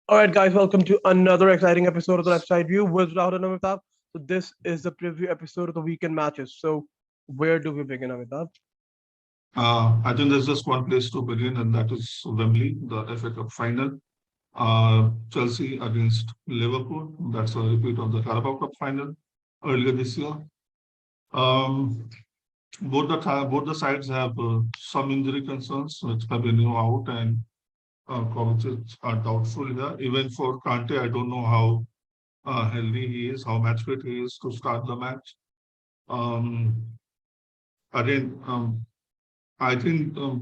All right, guys, welcome to another exciting episode of the Left Side View with Rahul and Amitabh. So this is the preview episode of the weekend matches. So where do we begin, Amitabh? I think there's just one place to begin, and that is Wembley, the FA Cup final. Chelsea against Liverpool. That's a repeat of the Carabao Cup final earlier this year. Um, both the sides have some injury concerns, with Fabinho out and Kovacic are doubtful here. Even for Kante, I don't know how healthy he is, how match fit he is to start the match. Um, again, I think the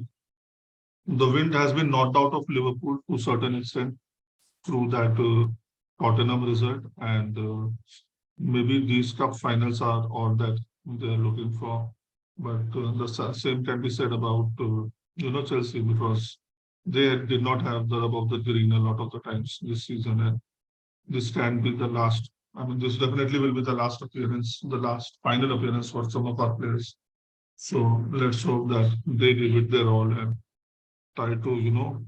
wind has been knocked out of Liverpool to a certain extent through that Tottenham result, and maybe these cup finals are all that they're looking for. But the same can be said about Chelsea, because they did not have the rub of the green a lot of the times this season, and this can be the last. I mean, this definitely will be the last appearance, the last final appearance for some of our players. So let's hope that they give it their all and try to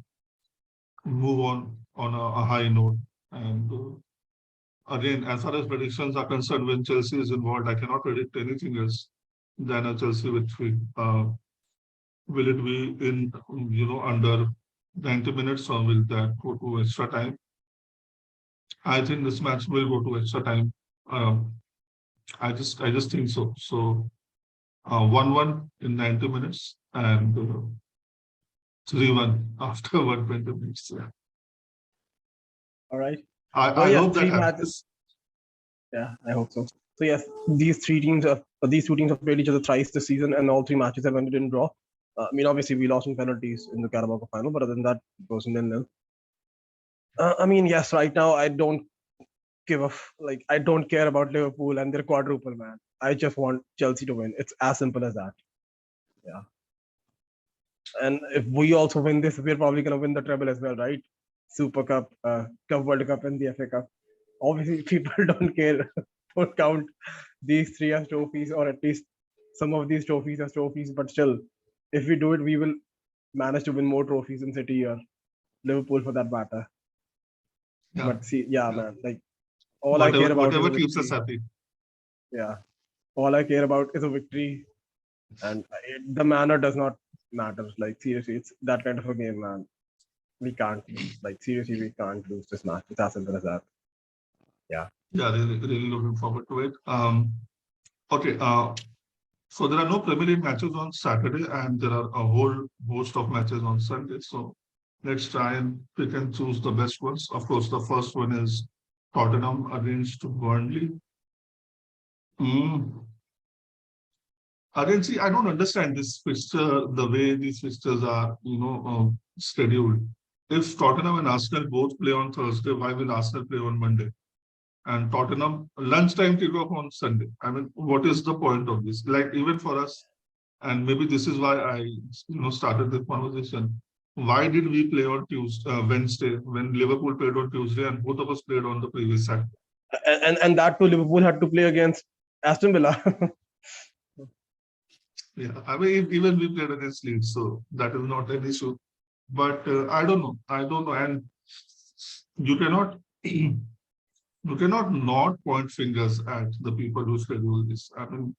move on a high note. And again, as far as predictions are concerned, when Chelsea is involved, I cannot predict anything else than a Chelsea victory. Will it be in under 90 minutes, or will that go to extra time? I think this match will go to extra time. Um, I just think so. So 1-1 in 90 minutes and 3-1 after 120 minutes. Yeah. All right. So I yes, hope that three matches. happens. Yeah, I hope so. So yes, these two teams have played each other thrice this season, and all three matches have ended in draw. I mean, obviously we lost in penalties in the Carabao Cup final, but other than that, it was nil-nil. I mean, yes, right now I don't I don't care about Liverpool and their quadruple, man. I just want Chelsea to win. It's as simple as that. Yeah. And if we also win this, we're probably going to win the treble as well, right? Super Cup, Cup World Cup, and the FA Cup. Obviously, people don't care, don't count these three as trophies, or at least some of these trophies as trophies. But still, if we do it, we will manage to win more trophies in City or Liverpool for that matter. Yeah, But see, yeah, yeah. man, like all I care Whatever about is a whatever keeps us victory. happy. Yeah, all I care about is a victory, and the manner does not matter. Like seriously, it's that kind of a game, man. We can't lose. Like seriously, we can't lose this match. It's as simple as that. Yeah. Yeah, really looking forward to it. Okay, so there are no Premier League matches on Saturday, and there are a whole host of matches on Sunday. So let's try and pick and choose the best ones. Of course, the first one is Tottenham against Burnley. Mm. Again, see, I don't understand this fixture, the way these fixtures are, scheduled. If Tottenham and Arsenal both play on Thursday, why will Arsenal play on Monday? And Tottenham lunchtime kickoff on Sunday. I mean, what is the point of this? Like, even for us, and maybe this is why I started the conversation. Why did we play on Wednesday, when Liverpool played on Tuesday and both of us played on the previous Saturday? And that too, Liverpool had to play against Aston Villa. Yeah, I mean, even we played against Leeds, so that is not an issue. But I don't know. I don't know. And you cannot not point fingers at the people who schedule this. I mean,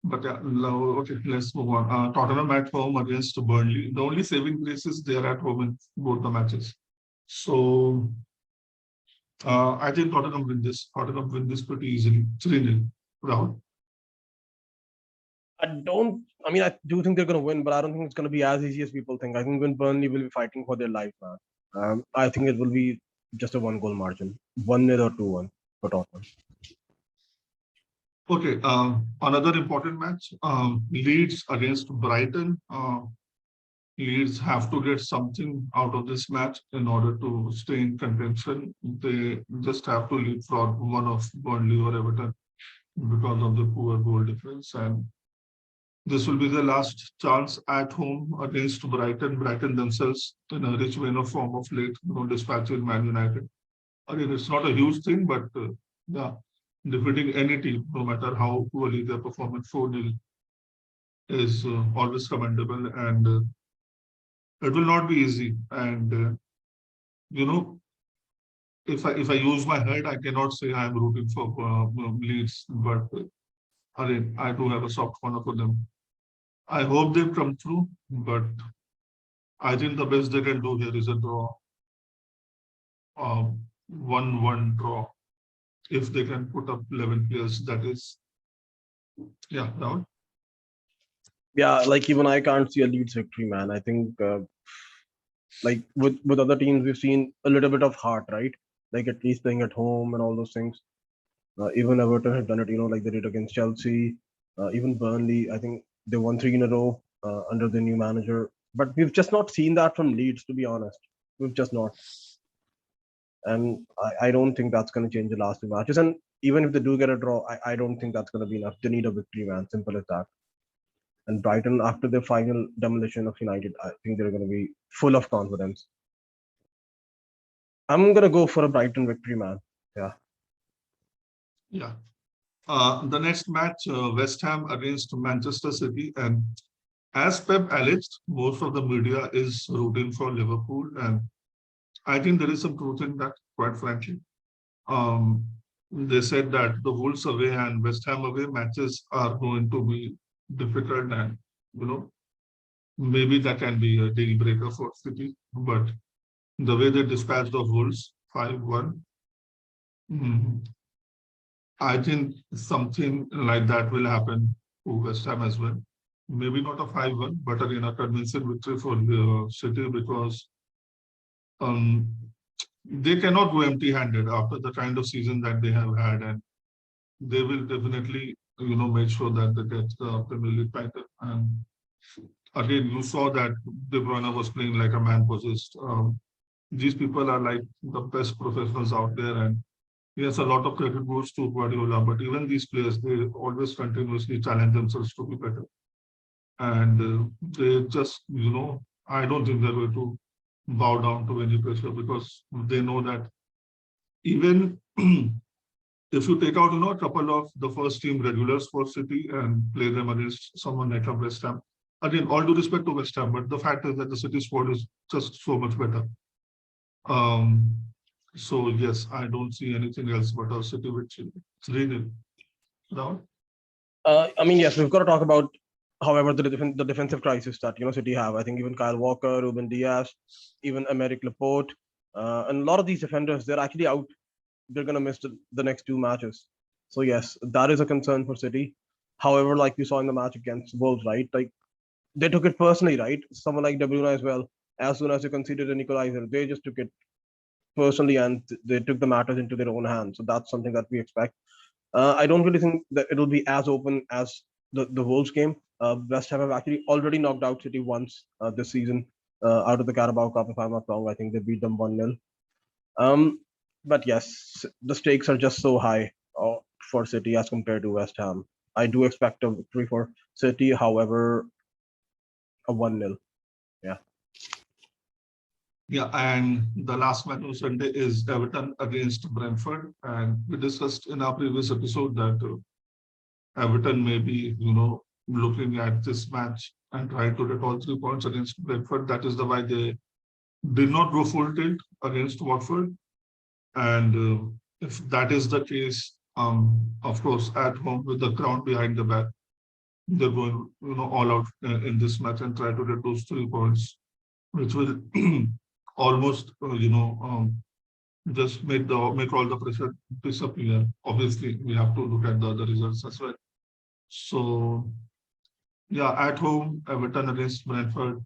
but yeah, okay, let's move on. Tottenham at home against Burnley. The only saving grace is they are at home in both the matches. So I think Tottenham win this. Tottenham win this pretty easily. 3-0. Rahul. I don't. I mean, I do think they're going to win, but I don't think it's going to be as easy as people think. I think when Burnley will be fighting for their life, man. I think it will be just a one-goal margin, 1-0 or 2-1 for Tottenham. Okay, another important match, Leeds against Brighton. Leeds have to get something out of this match in order to stay in contention. They just have to leapfrog one of Burnley or Everton because of the poor goal difference. And this will be the last chance at home against Brighton. Brighton themselves in a rich vein of form of late, dispatching Man United. Again, it's not a huge thing, but yeah, defeating any team, no matter how poorly their performance 4-0, is always commendable, and it will not be easy. And you know, if I use my head, I cannot say I'm rooting for Leeds, but I do have a soft corner for them. I hope they come through, but I think the best they can do here is a draw, 1-1 draw. If they can put up 11 players, that is, yeah, down. Yeah, like even I can't see a Leeds victory, man. I think like with other teams, we've seen a little bit of heart, right? Like at least playing at home and all those things. Even Everton had done it, like they did against Chelsea. Even Burnley, I think they won 3 in a row under the new manager. But we've just not seen that from Leeds, to be honest. We've just not. And I don't think that's going to change the last 2 matches. And even if they do get a draw, I don't think that's going to be enough. They need a victory, man. Simple as that. And Brighton, after the final demolition of United, I think they're going to be full of confidence. I'm going to go for a Brighton victory, man. Yeah. Yeah. The next match, West Ham against Manchester City. And as Pep alleged, most of the media is rooting for Liverpool. And I think there is some truth in that, quite frankly. They said that the Wolves away and West Ham away matches are going to be difficult, and maybe that can be a deal breaker for City. But the way they dispatched the Wolves 5-1, I think something like that will happen to West Ham as well. Maybe not a 5-1, but again a convincing victory for the City, because they cannot go empty-handed after the kind of season that they have had, and they will definitely, make sure that they get the Premier League title. And again, you saw that De Bruyne was playing like a man possessed. These people are like the best professionals out there, and yes, a lot of credit goes to Guardiola. But even these players, they always continuously challenge themselves to be better, and they just, I don't think they're going to bow down to any pressure, because they know that even if you take out, a couple of the first team regulars for City and play them against someone like a West Ham, again, all due respect to West Ham, but the fact is that the City squad is just so much better. So yes, I don't see anything else but a City which 3-0. I mean, yes, we've got to talk about, however, the defensive crisis that City have. I think even Kyle Walker, Ruben Diaz, even Emerick Laporte, and a lot of these defenders, they're actually out. They're going to miss the next 2 matches. So yes, that is a concern for City. However, like we saw in the match against Wolves, right? Like they took it personally, right? Someone like De Bruyne as well. As soon as they conceded an equalizer, they just took it personally and they took the matters into their own hands. So that's something that we expect. I don't really think that it'll be as open as the Wolves game. West Ham have actually already knocked out City once this season out of the Carabao Cup, if I'm not wrong. I think they beat them 1-0. But yes, the stakes are just so high for City as compared to West Ham. I do expect a victory for City, however, a 1-0. Yeah. Yeah, and the last match on Sunday is Everton against Brentford. And we discussed in our previous episode that Everton may be, looking at this match and trying to get all 3 points against Brentford. That is the why they did not go full tilt against Watford. And if that is the case, of course, at home with the crown behind the back, they're going, all out in this match and try to get those 3 points, which will almost, just make all the pressure disappear. Obviously, we have to look at the other results as well. So, yeah, at home, Everton against Brentford.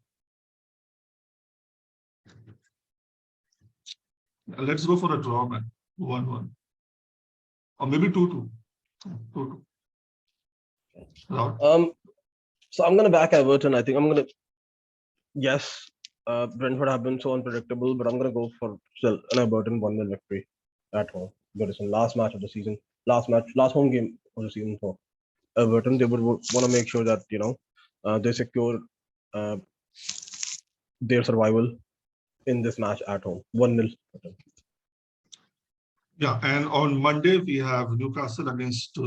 Let's go for a draw, man. 1-1. Or maybe 2-2. 2-2. So I'm gonna back Everton. I think I'm gonna yes. Brentford have been so unpredictable, but I'm gonna go for still an Everton 1-0 victory at home. Goodison, last match of the season, last home game of the season for Everton. They would want to make sure that they secure their survival in this match at home. 1-0. Yeah, and on Monday we have Newcastle against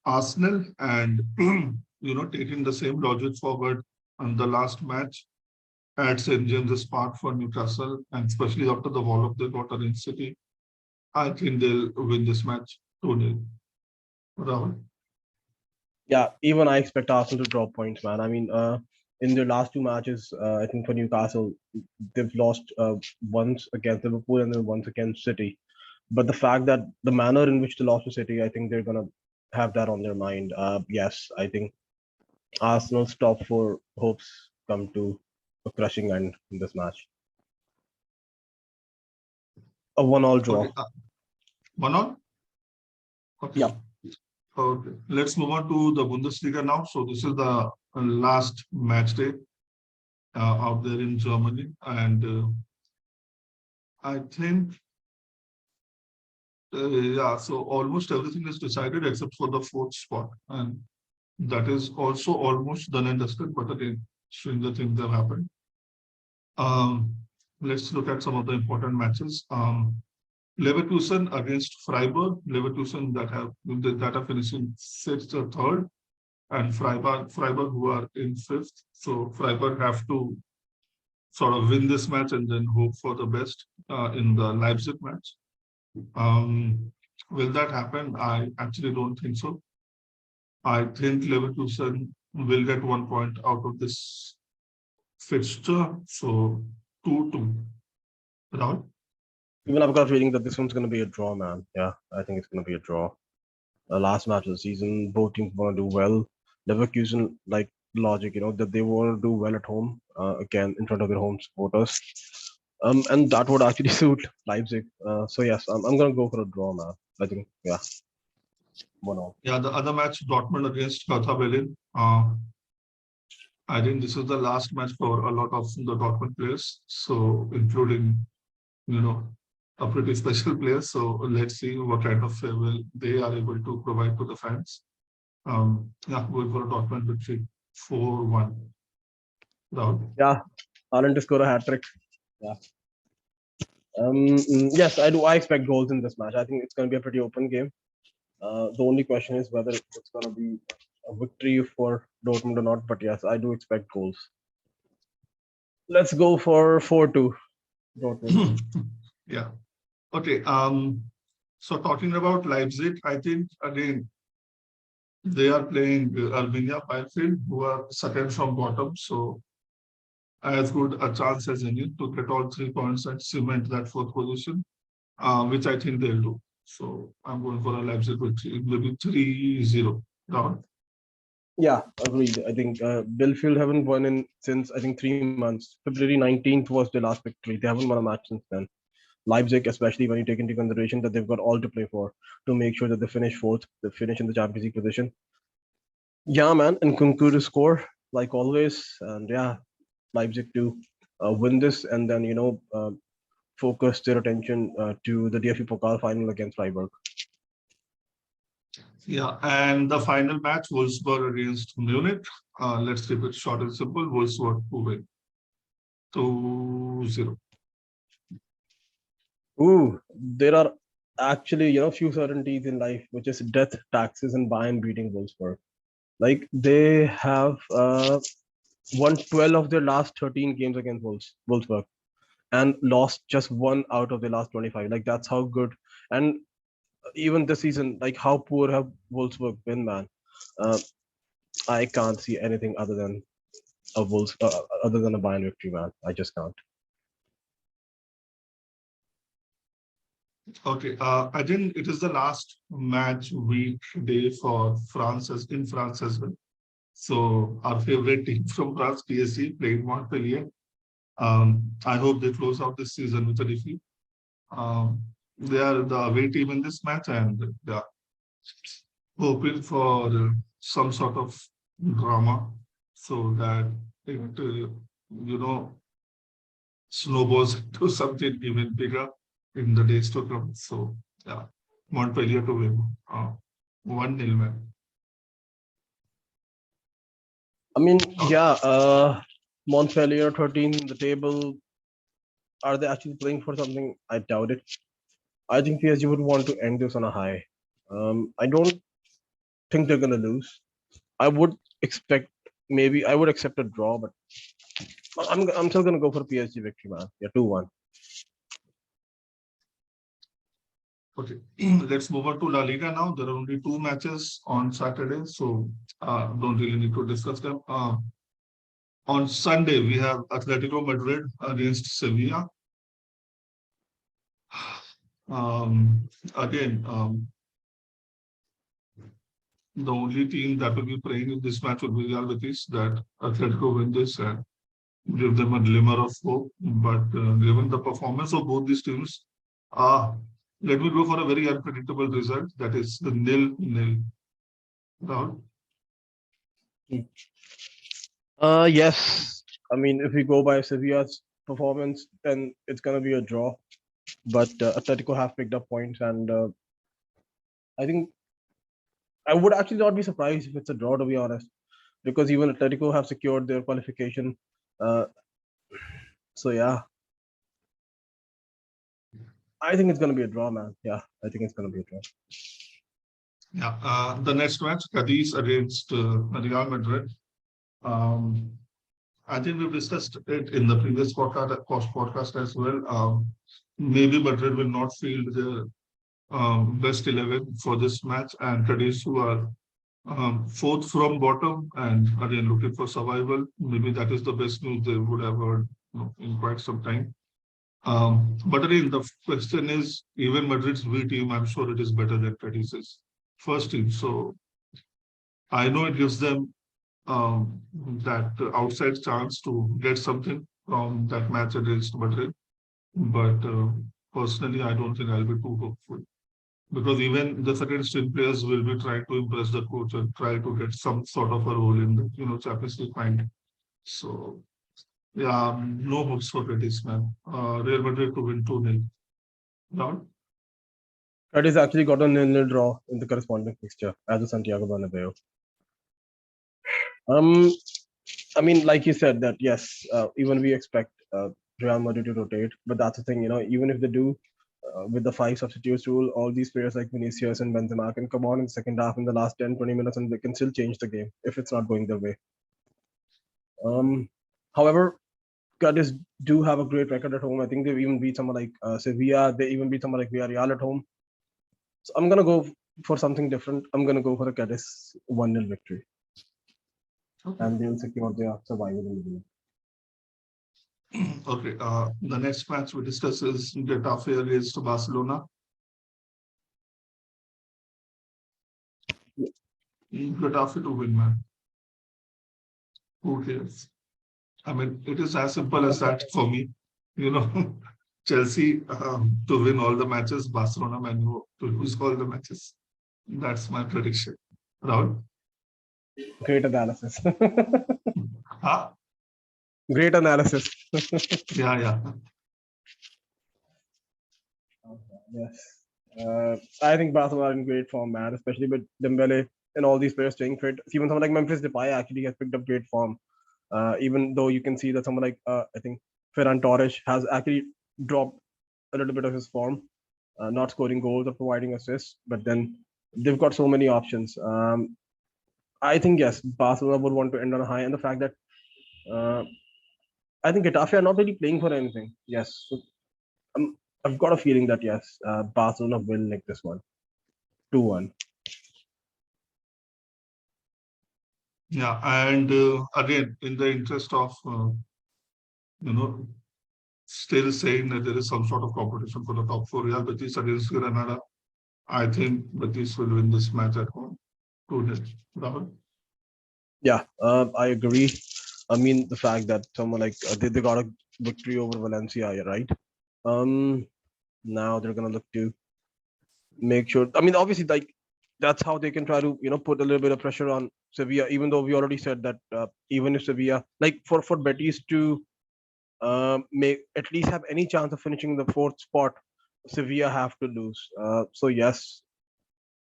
Arsenal, and taking the same logic forward on the last match at St James's Park for Newcastle, and especially after the wallop they got against City. I think they'll win this match 2-0. Rahul. Yeah, even I expect Arsenal to drop points, man. I mean, in their last two matches, I think for Newcastle, they've lost once against Liverpool and then once against City. But the fact that the manner in which they lost to City, I think they're gonna have that on their mind. Yes, I think Arsenal's top four hopes come to a crushing end in this match. A one-all draw. Okay, 1-1. Okay. Yeah. Okay. Let's move on to the Bundesliga now. So this is the last match day out there in Germany, and I think yeah. So almost everything is decided except for the fourth spot, and that is also almost done and dusted. But again, stranger things have happened. Um, let's look at some of the important matches. Leverkusen against Freiburg. Leverkusen that are finishing sixth or third, and Freiburg who are in fifth. So Freiburg have to sort of win this match and then hope for the best in the Leipzig match. Will that happen? I actually don't think so. I think Leverkusen will get 1 point out of this fixture. So 2-2. Rahul? Even I've got a feeling that this one's gonna be a draw, man. Yeah, I think it's gonna be a draw. The last match of the season, both teams want to do well. Leverkusen, like logic, that they want to do well at home, again in front of their home supporters. And that would actually suit Leipzig. So yes, I'm gonna go for a draw, man. I think, yeah, 1-1. Yeah, the other match, Dortmund against Hertha Berlin. I think this is the last match for a lot of the Dortmund players. So including, you know, a pretty special player. So let's see what kind of farewell they are able to provide to the fans. Yeah, going for a Dortmund victory 4-1. Rahul? Yeah, Haaland to score a hat trick. Yeah. Yes, I do. I expect goals in this match. I think it's going to be a pretty open game. The only question is whether it's going to be a victory for Dortmund or not. But yes, I do expect goals. Let's go for 4-2 Dortmund. Yeah. Okay. So talking about Leipzig, I think again they are playing Arminia Bielefeld, who are second from bottom. So as good a chance as any to get all 3 points and cement that fourth position, which I think they'll do. So I'm going for a Leipzig victory, maybe 3-0. Rahul? Yeah, agreed. I think Bielefeld haven't won in since I think 3 months. February 19th was their last victory. They haven't won a match since then. Leipzig, especially when you take into consideration that they've got all to play for to make sure that they finish fourth, they finish in the Champions League position. Yeah, man, and Kunku to score like always, and yeah, Leipzig to win this and then focus their attention to the DFB Pokal final against Freiburg. Yeah, and the final match, Wolfsburg against Munich. Let's keep it short and simple. Wolfsburg to win 2-0. Ooh, there are actually few certainties in life, which is death, taxes, and Bayern beating Wolfsburg. Like they have won 12 of their last 13 games against Wolfsburg and lost just one out of the last 25. Like that's how good. And even this season, like how poor have Wolfsburg been, man. I can't see anything other than a other than a Bayern victory, man. I just can't. Okay, I think it is the last match week day for France in France as well. So our favorite team from France, PSG, playing Montpellier. I hope they close out this season with a defeat. They are the away team in this match, and they are hoping for some sort of drama so that it, snowballs into something even bigger in the days to come. So, yeah, Montpellier to win 1-0, man. I mean, yeah, Montpellier 13 in the table. Are they actually playing for something? I doubt it. I think PSG would want to end this on a high. I don't think they're gonna lose. I would expect maybe I would accept a draw, but I'm still gonna go for PSG victory, man. Yeah, 2-1. Okay, let's move on to La Liga now. There are only two matches on Saturday, so don't really need to discuss them. On Sunday, we have Atletico Madrid against Sevilla. Again, the only team that will be playing in this match will be Real Betis, that Atletico win this and give them a glimmer of hope. But given the performance of both these teams, uh, let me go for a very unpredictable result. That is the 0-0. Rahul? Yes. I mean, if we go by Sevilla's performance, then it's gonna be a draw. But Atletico have picked up points, and I think I would actually not be surprised if it's a draw, to be honest, because even Atletico have secured their qualification. Uh, so yeah, I think it's gonna be a draw, man. Yeah, I think it's gonna be a draw. Yeah. The next match, Cadiz against Real Madrid. Um, I think we've discussed it in the previous podcast as well. Maybe Madrid will not field the best 11 for this match, and Cadiz, who are fourth from bottom and again looking for survival. Maybe that is the best news they would have heard, in quite some time. But again, the question is, even Madrid's B team, I'm sure it is better than Cadiz's first team. So I know it gives them that outside chance to get something from that match against Madrid. But personally, I don't think I'll be too hopeful, because even the second string players will be trying to impress the coach and try to get some sort of a role in the Champions League final. So yeah, no hopes for Cadiz, man. Real Madrid to win 2-0. Down. Cadiz actually got a 0-0 draw in the corresponding fixture as a Santiago Bernabeu. I mean, like you said, that yes, even we expect Real Madrid to rotate, but that's the thing, even if they do, with the five substitutes rule, all these players like Vinicius and Benzema can come on in the second half in the last 10-20 minutes and they can still change the game if it's not going their way. However, Cadiz do have a great record at home. I think they've even beat someone like Sevilla. They even beat someone like Villarreal at home. So I'm gonna go for something different. I'm gonna go for a Cadiz 1-0 victory, Okay. and they'll secure their survival in the league. Okay. The next match we discuss is Getafe against Barcelona. Getafe to win, man. Who cares? I mean, it is as simple as that for me. You know, Chelsea to win all the matches, Barcelona, Man U to lose all the matches. That's my prediction. Rahul? Great analysis. Ah, Great analysis. yeah. Yes. I think Barcelona are in great form, man, especially with Dembele and all these players staying fit. Even someone like Memphis Depay actually has picked up great form. Even though you can see that someone like I think Ferran Torres has actually dropped a little bit of his form, not scoring goals or providing assists, but then they've got so many options. I think yes, Barcelona would want to end on a high, and the fact that uh, I think Getafe are not really playing for anything. Yes, so I've got a feeling that yes, Barcelona will nick this one, 2-1. Yeah, and again, in the interest of you know, still saying that there is some sort of competition for the top four, Real Betis against Granada. I think Betis will win this match at home. 2-0. Rahul? Yeah, I agree. I mean, the fact that someone like they got a victory over Valencia, right? Um, Now they're gonna look to make sure. I mean, obviously, like that's how they can try to put a little bit of pressure on Sevilla. Even though we already said that even if Sevilla, like for Betis to may at least have any chance of finishing the fourth spot, Sevilla have to lose. So yes,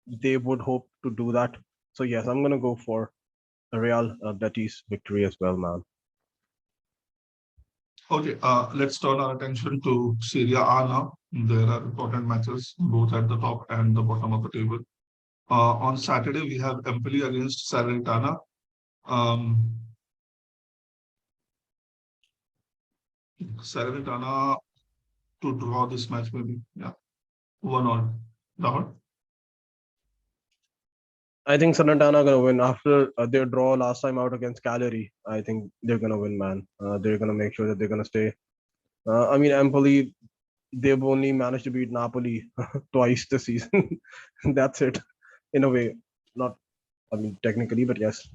they would hope to do that. So yes, I'm gonna go for a Real Betis victory as well, man. Okay, let's turn our attention to Serie A now. There are important matches both at the top and the bottom of the table. On Saturday, we have Empoli against Salernitana. Um, Salernitana to draw this match, maybe. Yeah, 1-1. Rahul? I think Salernitana are gonna win after their draw last time out against Cagliari. I think they're gonna win, man. They're gonna make sure that they're gonna stay. I mean, Empoli, they've only managed to beat Napoli twice this season. That's it, in a way. Not, I mean, technically, but yes.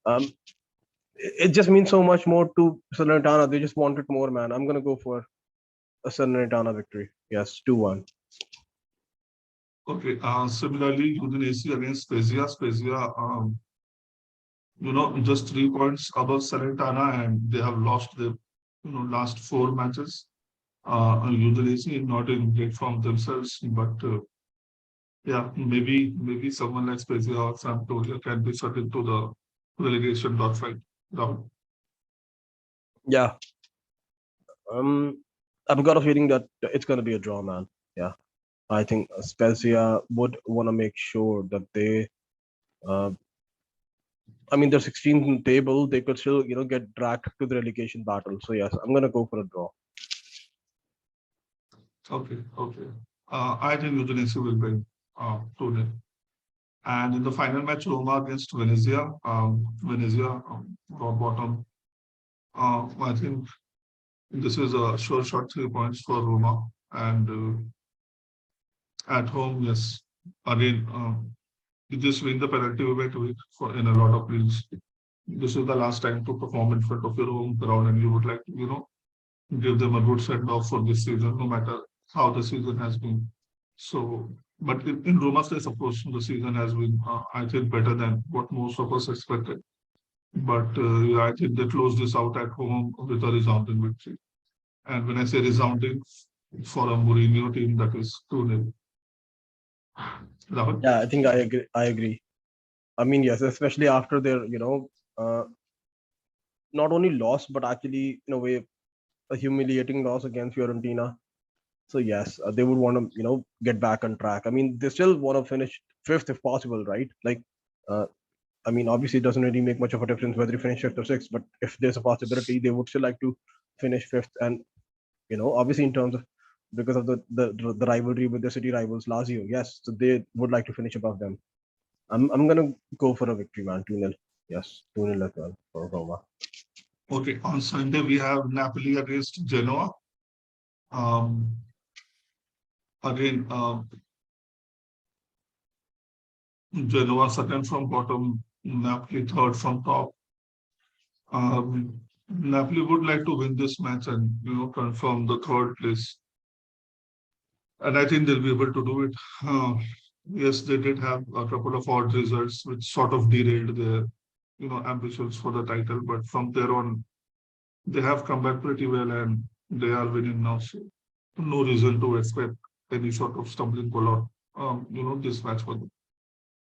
Um, it just means so much more to Salernitana. They just want it more, man. I'm gonna go for a Salernitana victory. Yes, 2-1. Okay. Similarly, Udinese against Spezia. Spezia, just 3 points above Salernitana, and they have lost the last 4 matches. Udinese not in great form themselves, but yeah, maybe someone like Spezia or Sampdoria can be certain to the relegation dogfight round. Yeah. I've got a feeling that it's gonna be a draw, man. Yeah. I think Spezia would want to make sure that they, uh, I mean, they're 16th in the table. They could still, get dragged to the relegation battle. So yes, I'm gonna go for a draw. Okay, okay. I think Udinese will win 2-0. And in the final match, Roma against Venezia. Venezia rock bottom. I think this is a sure shot 3 points for Roma. And at home, yes, again, you just win the penalty week for in a lot of leagues. This is the last time to perform in front of your home crowd, and you would like to, give them a good send off for this season, no matter how the season has been. So, but in Roma's case, of course, the season has been, I think, better than what most of us expected. But yeah, I think they closed this out at home with a resounding victory. And when I say resounding, for a Mourinho team, that is 2-0. Rahul? Yeah, I think I agree. I agree. I mean, yes, especially after their, uh, not only loss, but actually, in a way, a humiliating loss against Fiorentina. So yes, they would want to, get back on track. I mean, they still want to finish fifth if possible, right? Like, uh, I mean, obviously, it doesn't really make much of a difference whether you finish fifth or sixth, but if there's a possibility, they would still like to finish fifth. And obviously, in terms of because of the rivalry with the city rivals Lazio, yes, so they would like to finish above them. I'm gonna go for a victory, man. 2-0. Yes, 2-0 as well for Roma. Okay, on Sunday we have Napoli against Genoa. Um, again, Genoa second from bottom, Napoli third from top. Napoli would like to win this match and confirm the third place, and I think they'll be able to do it. Uh, yes, they did have a couple of odd results, which sort of derailed their ambitions for the title. But from there on, they have come back pretty well, and they are winning now. So no reason to expect any sort of stumbling block. This match for them.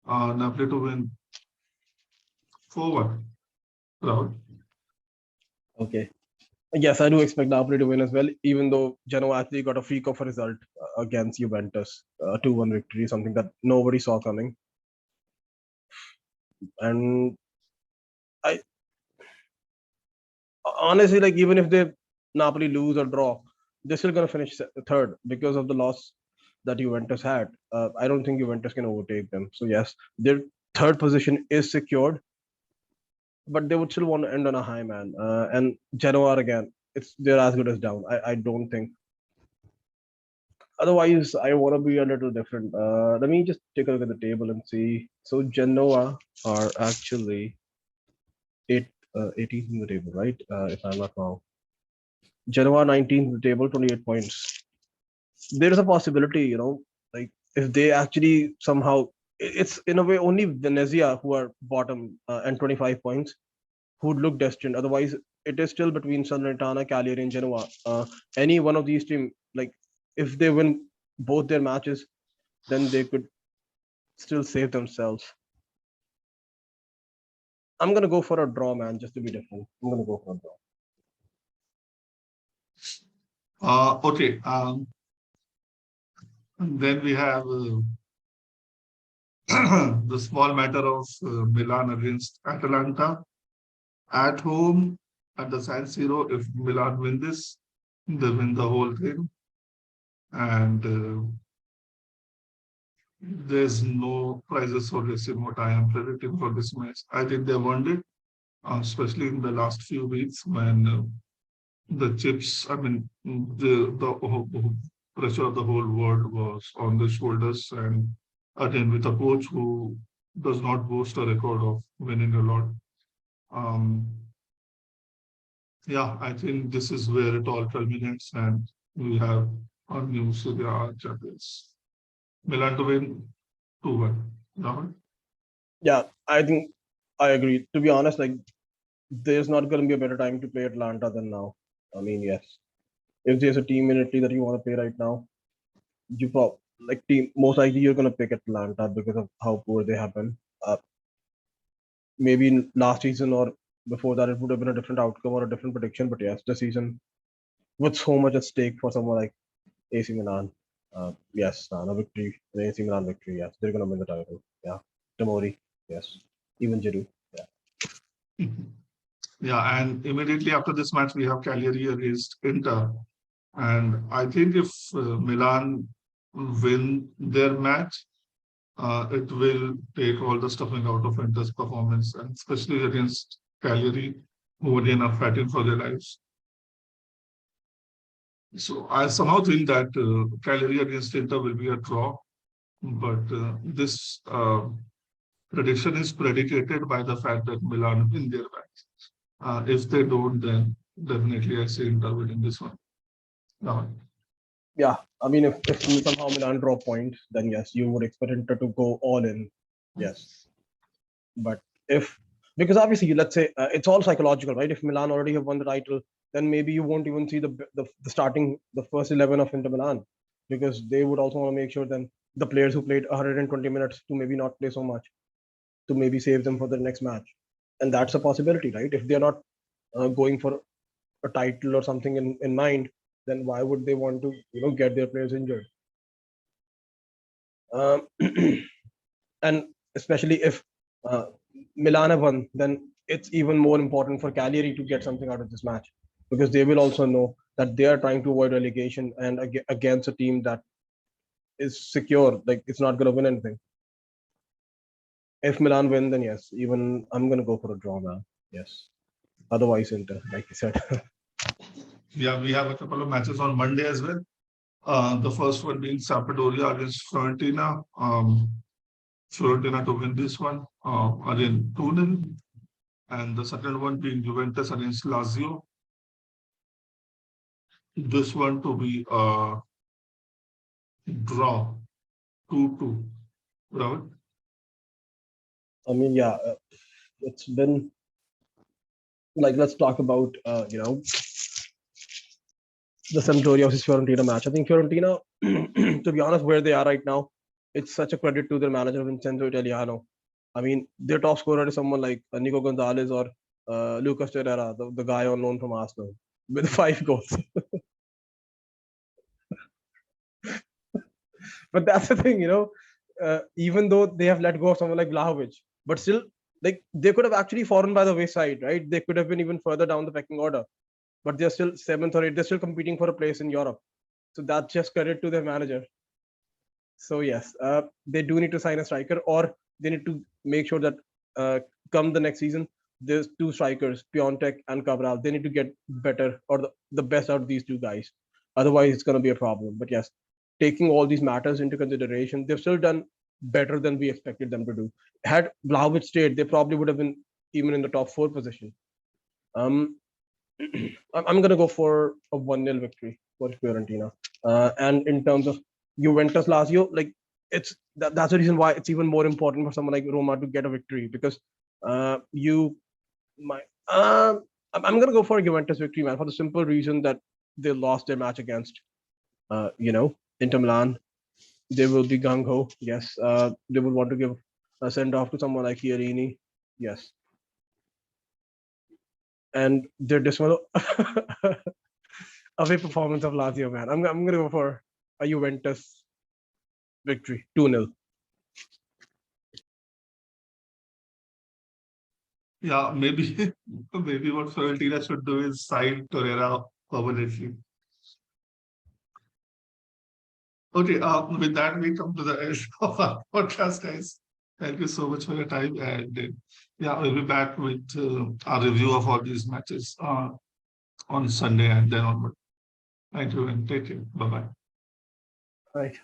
Napoli to win 4-1. Rahul. Okay. Yes, I do expect Napoli to win as well, even though Genoa actually got a freak of a result against Juventus, 2-1 victory, something that nobody saw coming. And I honestly, like, even if they Napoli lose or draw, they're still gonna finish third because of the loss that Juventus had. I don't think Juventus can overtake them. So yes, their third position is secured, but they would still want to end on a high, man. And Genoa again, they're as good as down. I don't think. Otherwise, I want to be a little different. Let me just take a look at the table and see. So Genoa are actually 18th in the table, right? If I'm not wrong. Genoa 19th in the table, 28 points. There is a possibility, like if they actually somehow, it's in a way only Venezia who are bottom and 25 points who would look destined. Otherwise, it is still between Salernitana, Cagliari, and Genoa. Any one of these teams, like if they win both their matches, then they could still save themselves. I'm gonna go for a draw, man, just to be different. I'm gonna go for a draw. Okay. Then we have the small matter of Milan against Atalanta at home at the San Siro. If Milan win this, they win the whole thing. And there's no prizes for racing what I am predicting for this match. I think they won it, especially in the last few weeks when the chips, I mean, the pressure of the whole world was on the shoulders. And again, with a coach who does not boast a record of winning a lot. Um, yeah, I think this is where it all culminates, and we have our new Serie A champions. Milan to win 2-1. Rahul? Yeah, I think I agree. To be honest, like there's not going to be a better time to play Atlanta than now. I mean, yes, if there's a team in Italy that you want to play right now, you probably like team most likely you're going to pick Atlanta because of how poor they have been. Maybe last season or before that, it would have been a different outcome or a different prediction. But yes, this season with so much at stake for someone like AC Milan, yes, a victory, the AC Milan victory. Yes, they're going to win the title. Yeah, Tomori, yes, even Giroud. Yeah. Yeah, and immediately after this match, we have Cagliari against Inter. And I think if Milan win their match, it will take all the stuffing out of Inter's performance, and especially against Cagliari, who again are fighting for their lives. So I somehow think that Cagliari against Inter will be a draw, but this prediction is predicated by the fact that Milan win their match. If they don't, then definitely I say Inter winning this one. No. Yeah, I mean, if somehow Milan draw points, then yes, you would expect Inter to go all in. Yes, but if because obviously, let's say it's all psychological, right? If Milan already have won the title, then maybe you won't even see the starting the first 11 of Inter Milan because they would also want to make sure then the players who played 120 minutes to maybe not play so much to maybe save them for the next match, and that's a possibility, right? If they're not going for a title or something in mind, then why would they want to get their players injured? Um, and especially if uh, Milan have won, then it's even more important for Cagliari to get something out of this match because they will also know that they are trying to avoid relegation and against a team that is secure, like it's not going to win anything. If Milan win, then yes, even I'm going to go for a draw, man. Yes. Otherwise, Inter, like you said. Yeah, we have a couple of matches on Monday as well. The first one being Sampdoria against Fiorentina. Fiorentina to win this one, again 2-0. And the second one being Juventus against Lazio. This one to be a draw, 2-2. Right? I mean, yeah, it's been like let's talk about the Sampdoria versus Fiorentina match. I think Fiorentina, to be honest, where they are right now, it's such a credit to their manager Vincenzo Italiano. I mean, their top scorer is someone like Nico Gonzalez or Lucas Torreira, the guy on loan from Arsenal, with 5 goals. But that's the thing, even though they have let go of someone like Vlahovic, but still, like they could have actually fallen by the wayside, right? They could have been even further down the pecking order, but they're still 7th or 8th. They're still competing for a place in Europe. So that's just credit to their manager. So yes, they do need to sign a striker, or they need to make sure that come the next season, there's 2 strikers, Piontek and Cabral. They need to get better or the best out of these 2 guys. Otherwise, it's going to be a problem. But yes, taking all these matters into consideration, they've still done better than we expected them to do. Had Vlahovic stayed, they probably would have been even in the top 4 position. Um, I'm going to go for a 1-0 victory for Fiorentina. And in terms of Juventus Lazio, like that's the reason why it's even more important for someone like Roma to get a victory because you might. I'm going to go for a Juventus victory, man, for the simple reason that they lost their match against, Inter Milan. They will be gung ho. Yes, they will want to give a send off to someone like Chiellini. Yes, and their dismal away performance of Lazio, man. I'm gonna go for a Juventus victory, 2-0. Yeah, maybe maybe what Fiorentina should do is sign Torreira permanently. Okay, with that, we come to the end of our podcast, guys. Thank you so much for your time. And yeah, we'll be back with our review of all these matches on Sunday and then onward. Thank you and take care. Bye bye. Right.